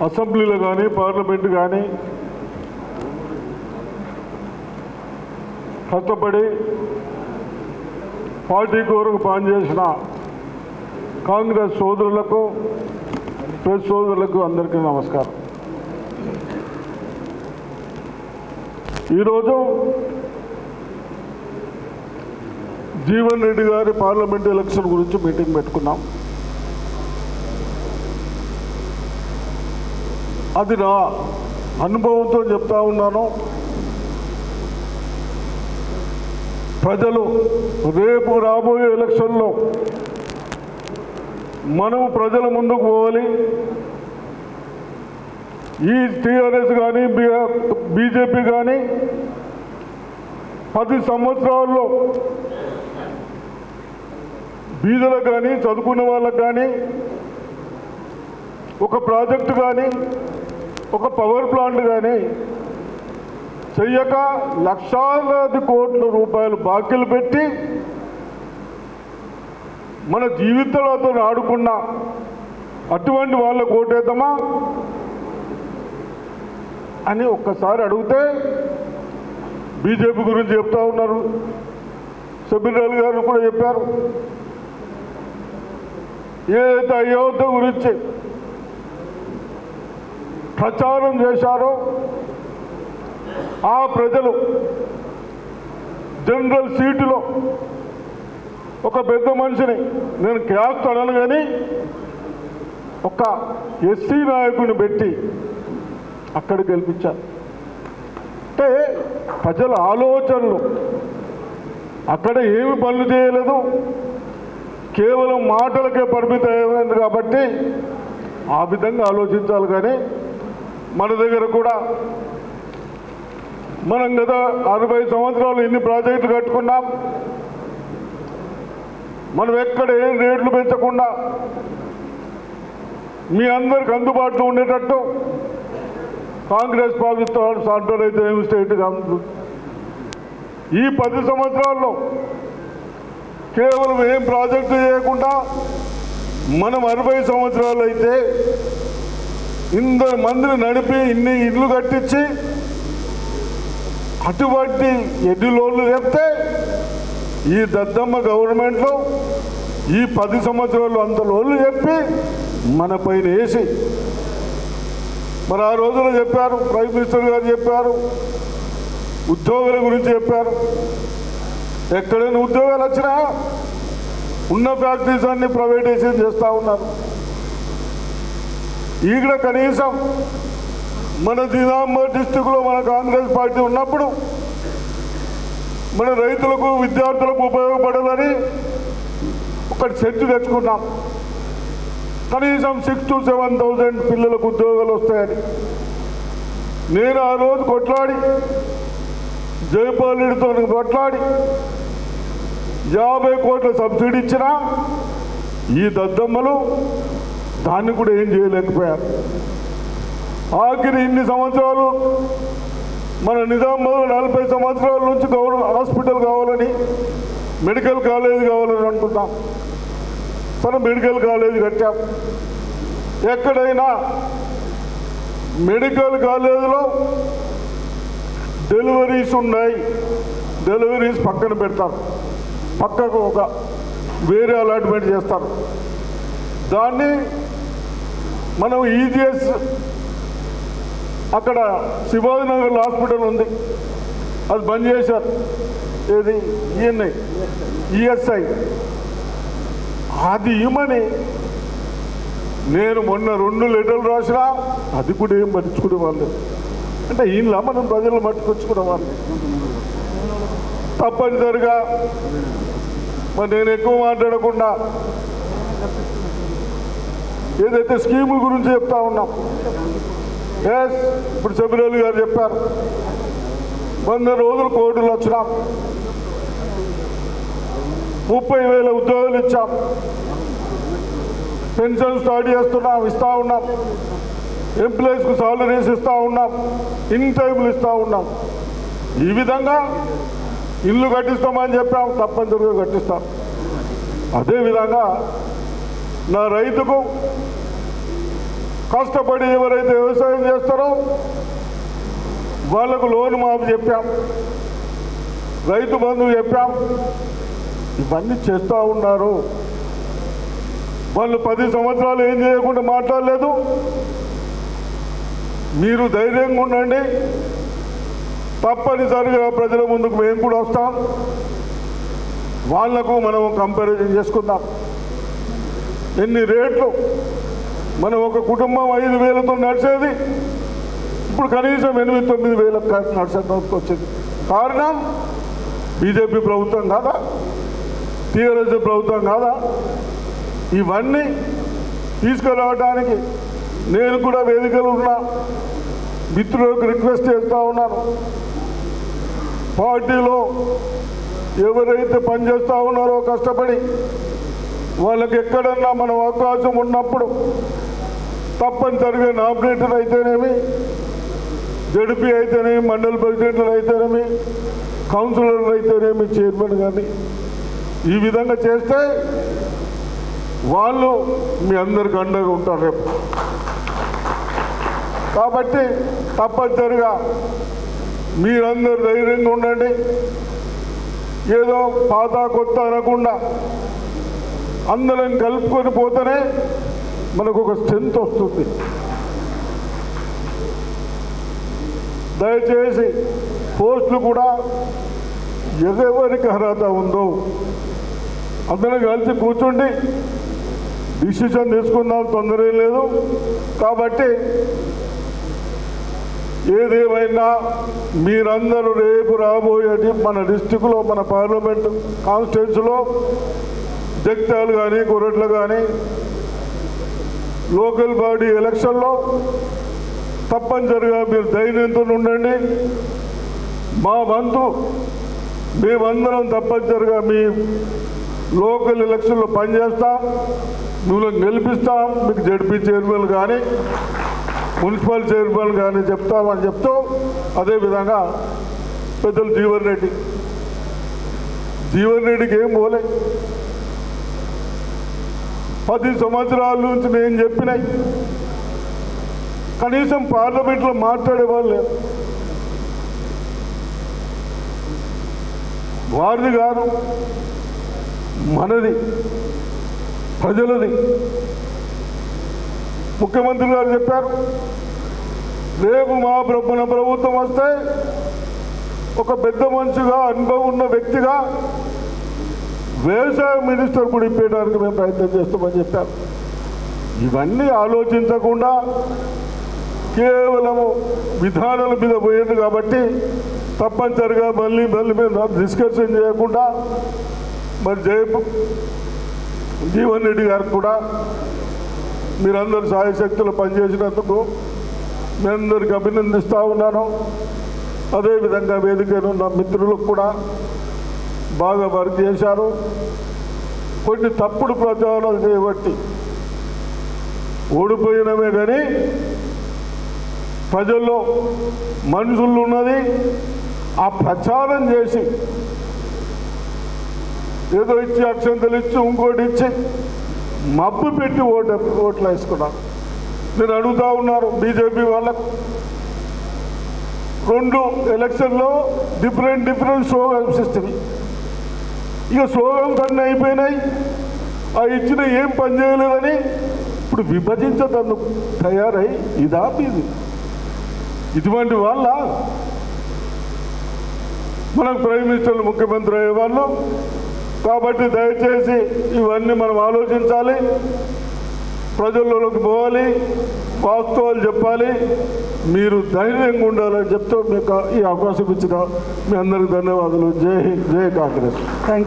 అసెంబ్లీలో కానీ పార్లమెంట్ కానీ కష్టపడి పార్టీ కొరకు పనిచేసిన కాంగ్రెస్ సోదరులకు, ప్రెస్ సోదరులకు అందరికీ నమస్కారం. ఈరోజు జీవన్ రెడ్డి గారి పార్లమెంట్ ఎలక్షన్ గురించి మీటింగ్ పెట్టుకున్నాం. అది నా అనుభవంతో చెప్తా ఉన్నాను. ప్రజలు రేపు రాబోయే ఎలక్షన్లో మనము ప్రజల ముందుకు పోవాలి. ఈ టీఆర్ఎస్ కానీ బీజేపీ కానీ 10 సంవత్సరాల్లో బీదలకు కానీ చదువుకున్న వాళ్ళకు కానీ ఒక ప్రాజెక్టు కానీ ఒక పవర్ ప్లాంట్ కానీ చెయ్యక లక్షలాది కోట్ల రూపాయలు బాకీలు పెట్టి మన జీవితాలతో ఆడుకున్న అటువంటి వాళ్ళకు ఓటేద్దామా అని ఒక్కసారి అడిగితే బీజేపీ గురించి చెప్తా ఉన్నారు. సబిరాల్ గారు కూడా చెప్పారు. ఏదైతే అయోధ్య గురించి ప్రచారం చేశారో ఆ ప్రజలు జనరల్ సీటులో ఒక పెద్ద మనిషిని, నేను క్యాస్ట్ అనను కానీ ఒక ఎస్సీ నాయకుడిని పెట్టి అక్కడ గెలిపించారు. అంటే ప్రజల ఆలోచనలు అక్కడ ఏమి పనులు చేయలేదు, కేవలం మాటలకే పరిమితమైంది. కాబట్టి ఆ విధంగా ఆలోచించాలి. కానీ మన దగ్గర కూడా మనం గత 60 సంవత్సరాలు ఇన్ని ప్రాజెక్టులు కట్టుకున్నాం. మనం ఎక్కడ ఏం రేట్లు పెంచకుండా మీ అందరికి అందుబాటులో ఉండేటట్టు కాంగ్రెస్ ప్రభుత్వం సెంట్రల్ అయితే ఏమి స్టేట్ ఈ 10 సంవత్సరాల్లో కేవలం ఏం ప్రాజెక్టు చేయకుండా మనం 60 సంవత్సరాలు అయితే ఇందరు మందిని నడిపి ఇన్ని ఇళ్ళు కట్టించి అటువంటి ఎన్ని లోన్లు చెప్తే ఈ దద్దమ్మ గవర్నమెంట్లో ఈ 10 సంవత్సరాలు అంత లోన్లు చెప్పి మన పైన వేసి, మరి ఆ రోజుల్లో చెప్పారు, ప్రైమ్ మినిస్టర్ గారు చెప్పారు, ఉద్యోగుల గురించి చెప్పారు. ఎక్కడైనా ఉద్యోగాలు వచ్చినా ఉన్న ఫ్యాక్టరీస్ అన్ని ప్రైవేటైజేషన్ చేస్తూ ఉన్నారు. ఈగడ కనీసం మన నిజామాబాద్ డిస్టిక్లో మన కాంగ్రెస్ పార్టీ ఉన్నప్పుడు మన రైతులకు, విద్యార్థులకు ఉపయోగపడాలని ఒకటి సెట్ తెచ్చుకున్నాం. కనీసం 6,000 to 7,000 పిల్లలకు ఉద్యోగాలు వస్తాయని నేను ఆ రోజు కొట్లాడి, జైపాల్ రెడ్డితో కొట్లాడి 50 కోట్ల సబ్సిడీ ఇచ్చినా ఈ దద్దమ్మలు దాన్ని కూడా ఏం చేయలేకపోయారు. ఆఖరి ఇన్ని సంవత్సరాలు మన నిజామాబాద్ 40 సంవత్సరాల నుంచి హాస్పిటల్ కావాలని, మెడికల్ కాలేజ్ కావాలని అనుకుంటాం. సరే, మెడికల్ కాలేజ్ కట్టాం. ఎక్కడైనా మెడికల్ కాలేజీలో డెలివరీస్ ఉన్నాయి, డెలివరీస్ పక్కన పెడతారు, పక్కకు ఒక వేరే అలాట్మెంట్ చేస్తారు. దాన్ని మనం ఈజీఎస్ అక్కడ శివాజీనగర్ హాస్పిటల్ ఉంది, అది బంద్ చేశారు. ఏది ఈఎస్ఐ అది ఇవ్వమని నేను మొన్న 2 లెటర్లు రాసినా అది కూడా ఏం పట్టించుకునే వాళ్ళు. అంటే ఈయనలా మనం ప్రజలు పట్టుకొచ్చుకునే వాళ్ళు. తప్పనిసరిగా మరి నేను ఎక్కువ మాట్లాడకుండా ఏదైతే స్కీముల గురించి చెప్తా ఉన్నాం. ఇప్పుడు సబిరాల్ గారు చెప్పారు, 100 రోజులు కోర్టులు వచ్చినాం, 30,000 ఉద్యోగాలు ఇచ్చాం, పెన్షన్ స్టార్ట్ చేస్తున్నాం, ఇస్తూ ఉన్నాం, ఎంప్లాయీస్కు సాలరీస్ ఇస్తూ ఉన్నాం, ఇన్ టైంలు ఇస్తూ ఉన్నాం. ఈ విధంగా ఇల్లు కట్టిస్తామని చెప్పాం, తప్పనిసరిగా కట్టిస్తాం. అదేవిధంగా నా రైతుకు కష్టపడి ఎవరైతే వ్యవసాయం చేస్తారో వాళ్ళకు లోన్ మాఫీ చెప్పాం, రైతు బంధువు చెప్పాం, ఇవన్నీ చేస్తూ ఉన్నారు. వాళ్ళు 10 సంవత్సరాలు ఏం చేయకుండా మాట్లాడలేదు. మీరు ధైర్యంగా ఉండండి, తప్పనిసరిగా ప్రజల ముందుకు మేము కూడా వస్తాం. వాళ్లకు మనం కంపారిజన్ చేసుకుందాం. ఎన్ని రేట్లు మనం ఒక కుటుంబం 5,000తో నడిచేది ఇప్పుడు కనీసం 8,000-9,000 నడిచేందుకు వచ్చింది. కారణం బీజేపీ ప్రభుత్వం కాదా, టీఆర్ఎస్ ప్రభుత్వం కాదా? ఇవన్నీ తీసుకురావడానికి నేను కూడా వేదికలు ఉన్నా మిత్రులకు రిక్వెస్ట్ చేస్తూ ఉన్నాను. పార్టీలో ఎవరైతే పనిచేస్తూ ఉన్నారో కష్టపడి వాళ్ళకి ఎక్కడన్నా మనం అవకాశం ఉన్నప్పుడు తప్పనిసరిగా నామినేటర్ అయితేనేమి, జడ్పీ అయితేనేమి, మండల ప్రెసిడెంట్లు అయితేనేమి, కౌన్సిలర్లు అయితేనేమి, చైర్మన్ కానీ ఈ విధంగా చేస్తే వాళ్ళు మీ అందరికి అండగా ఉంటారు రేపు. కాబట్టి తప్పనిసరిగా మీరందరూ ధైర్యంగా ఉండండి. ఏదో పాత కొత్త అనకుండా అందరం కలుపుకొని పోతేనే మనకు ఒక స్ట్రెంత్ వస్తుంది. దయచేసి పోస్టులు కూడా ఎవరికి అర్హత ఉందో అందరం కలిసి కూర్చుండి డిసిషన్ తీసుకుందాం, తొందర లేదు. కాబట్టి ఏదేమైనా మీరందరూ రేపు రాబోయేది మన డిస్టిక్లో, మన పార్లమెంటు కాన్స్టిట్యున్సీలో జగిత్యాల కానీ, కొరట్ల కానీ లోకల్ బాడీ ఎలక్షన్లో తప్పనిసరిగా మీరు ధైర్యంతో ఉండండి. మా వంతు మేమందరం తప్పనిసరిగా మీ లోకల్ ఎలక్షన్లో పనిచేస్తాం, మిమ్మల్ని గెలిపిస్తాం. మీకు జడ్పీ చైర్మన్ కానీ మున్సిపల్ చైర్మన్ కానీ చెప్తామని చెప్తూ, అదేవిధంగా పెద్దలు జీవన్ రెడ్డికి ఏం పోలే. 10 సంవత్సరాల నుంచి నేను చెప్పినాయి కనీసం పార్లమెంట్లో మాట్లాడేవాళ్ళు లేరు. వారిది కాదు, మనది, ప్రజలది. ముఖ్యమంత్రి గారు చెప్పారు, రేపు మా ప్రభుత్వం వస్తే ఒక పెద్ద మనిషిగా, అనుభవం ఉన్న వ్యక్తిగా వ్యవసాయ మినిస్టర్ కూడా ఇప్పేయడానికి మేము ప్రయత్నం చేస్తామని చెప్పారు. ఇవన్నీ ఆలోచించకుండా కేవలము విధానాల మీద పోయింది. కాబట్టి తప్పనిసరిగా మళ్ళీ మేము డిస్కషన్ చేయకుండా మరి జీవన్ రెడ్డి గారికి కూడా మీరందరూ సాయశక్తులు పనిచేసినందుకు మీ అందరికి అభినందిస్తూ ఉన్నాను. అదేవిధంగా వేదికను ఉన్న మిత్రులకు కూడా బాగా వర్క్ చేశారు. కొన్ని తప్పుడు ప్రచారాలు చేయబట్టి ఓడిపోయినమే కానీ ప్రజల్లో మనుషులు ఉన్నది. ఆ ప్రచారం చేసి ఏదో ఇచ్చి అక్షంతలు ఇచ్చి ఇంకోటి ఇచ్చి మబ్బు పెట్టి ఓట్లు వేసుకున్నారు. నేను అడుగుతా ఉన్నారు బీజేపీ వాళ్ళకు, 2 ఎలక్షన్లో డిఫరెంట్ స్లోగన్స్ ఇస్తుంది. ఇక స్లోగన్స్ అన్నీ అయిపోయినాయి. ఆ ఇచ్చిన ఏం పని చేయలేదని ఇప్పుడు విభజించదందుకు తయారై ఇదా ఇది. ఇటువంటి వాళ్ళ మనకు ప్రైమ్ మినిస్టర్లు, ముఖ్యమంత్రి అయ్యేవాళ్ళు. కాబట్టి దయచేసి ఇవన్నీ మనం ఆలోచించాలి, ప్రజల్లోకి పోవాలి, వాస్తవాలు చెప్పాలి. మీరు ధైర్యంగా ఉండాలని చెప్తూ మీకు ఈ అవకాశం ఇచ్చిన మీ అందరికీ ధన్యవాదాలు. జై హింద్, జై కాంగ్రెస్.